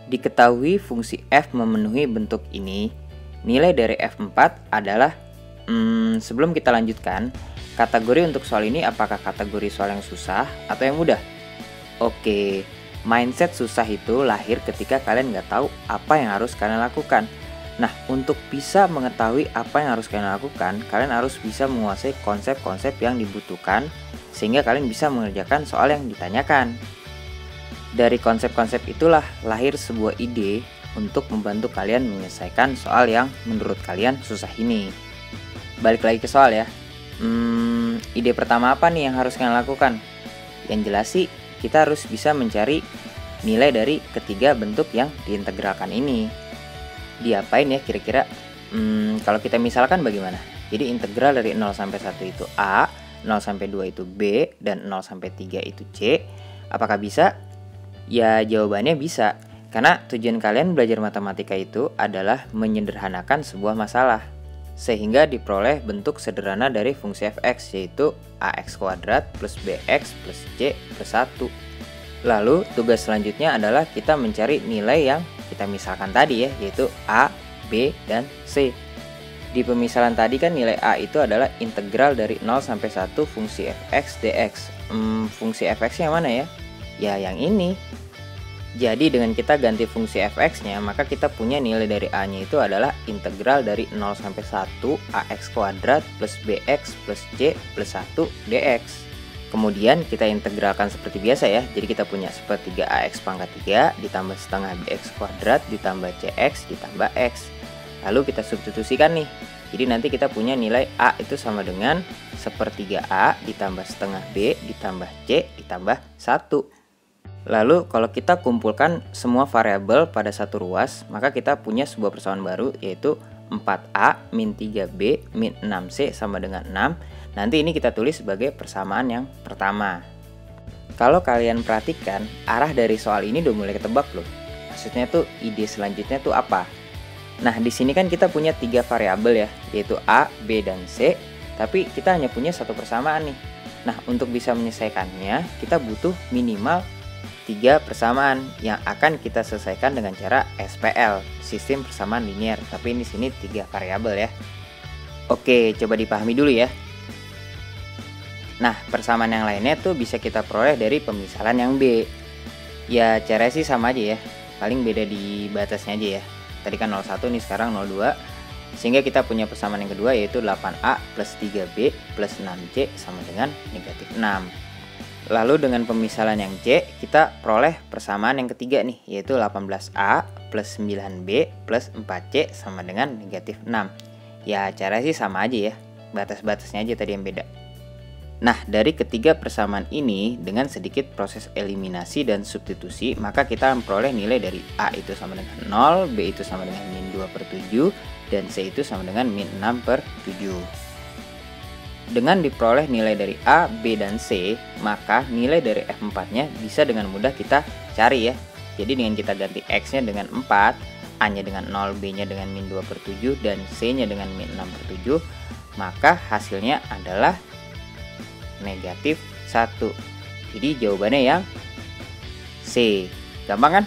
Diketahui fungsi f memenuhi bentuk ini, nilai dari f4 adalah, sebelum kita lanjutkan, kategori untuk soal ini apakah kategori soal yang susah atau yang mudah? Oke, mindset susah itu lahir ketika kalian nggak tahu apa yang harus kalian lakukan. Nah, untuk bisa mengetahui apa yang harus kalian lakukan, kalian harus bisa menguasai konsep-konsep yang dibutuhkan sehingga kalian bisa mengerjakan soal yang ditanyakan. Dari konsep-konsep itulah lahir sebuah ide untuk membantu kalian menyelesaikan soal yang menurut kalian susah ini. Balik lagi ke soal ya. Ide pertama apa nih yang harus kalian lakukan? Yang jelas sih, kita harus bisa mencari nilai dari ketiga bentuk yang diintegralkan ini. Diapain ya kira-kira? Kalau kita misalkan bagaimana? Jadi integral dari 0 sampai 1 itu A, 0 sampai 2 itu B, dan 0 sampai 3 itu C. Apakah bisa? Ya jawabannya bisa, karena tujuan kalian belajar matematika itu adalah menyederhanakan sebuah masalah sehingga diperoleh bentuk sederhana dari fungsi fx, yaitu ax kuadrat plus bx plus c plus 1. Lalu tugas selanjutnya adalah kita mencari nilai yang kita misalkan tadi ya, yaitu a, b, dan c. Di pemisalan tadi kan nilai a itu adalah integral dari 0 sampai 1 fungsi fx dx. Fungsi fx yang mana ya? Ya yang ini. Jadi dengan kita ganti fungsi fx-nya, maka kita punya nilai dari a-nya itu adalah integral dari 0 sampai 1 ax kuadrat plus bx plus c plus 1 dx. Kemudian kita integralkan seperti biasa ya. Jadi kita punya sepertiga ax pangkat 3 ditambah setengah bx kuadrat ditambah cx ditambah x. Lalu kita substitusikan nih. Jadi nanti kita punya nilai a itu sama dengan sepertiga a ditambah setengah b ditambah c ditambah 1. Lalu kalau kita kumpulkan semua variabel pada satu ruas, maka kita punya sebuah persamaan baru, yaitu 4a min 3b min 6c sama dengan 6. Nanti ini kita tulis sebagai persamaan yang pertama. Kalau kalian perhatikan, arah dari soal ini udah mulai ketebak loh. Maksudnya tuh ide selanjutnya tuh apa? Nah, di sini kan kita punya 3 variabel ya, yaitu a, b, dan c. Tapi kita hanya punya satu persamaan nih. Nah, untuk bisa menyelesaikannya, kita butuh minimal 3 persamaan yang akan kita selesaikan dengan cara SPL, sistem persamaan linear. Tapi di sini 3 variabel ya. Oke, coba dipahami dulu ya. Nah, persamaan yang lainnya tuh bisa kita peroleh dari pemisalan yang B. Ya, caranya sih sama aja ya. Paling beda di batasnya aja ya. Tadi kan 01 nih, sekarang 02. Sehingga kita punya persamaan yang kedua, yaitu 8a plus 3b plus 6c sama dengan negatif 6. Lalu dengan pemisalan yang C, kita peroleh persamaan yang ketiga nih, yaitu 18A plus 9B plus 4C sama dengan negatif 6. Ya, cara sih sama aja ya, batas-batasnya aja tadi yang beda. Nah, dari ketiga persamaan ini, dengan sedikit proses eliminasi dan substitusi, maka kita memperoleh nilai dari A itu sama dengan 0, B itu sama dengan min 2/7, dan C itu sama dengan min 6/7. Dengan diperoleh nilai dari A, B, dan C, maka nilai dari F4-nya bisa dengan mudah kita cari ya. Jadi dengan kita ganti X-nya dengan 4, A-nya dengan 0, B-nya dengan min 2/7, dan C-nya dengan min 6/7, maka hasilnya adalah negatif 1. Jadi jawabannya yang C. Gampang kan?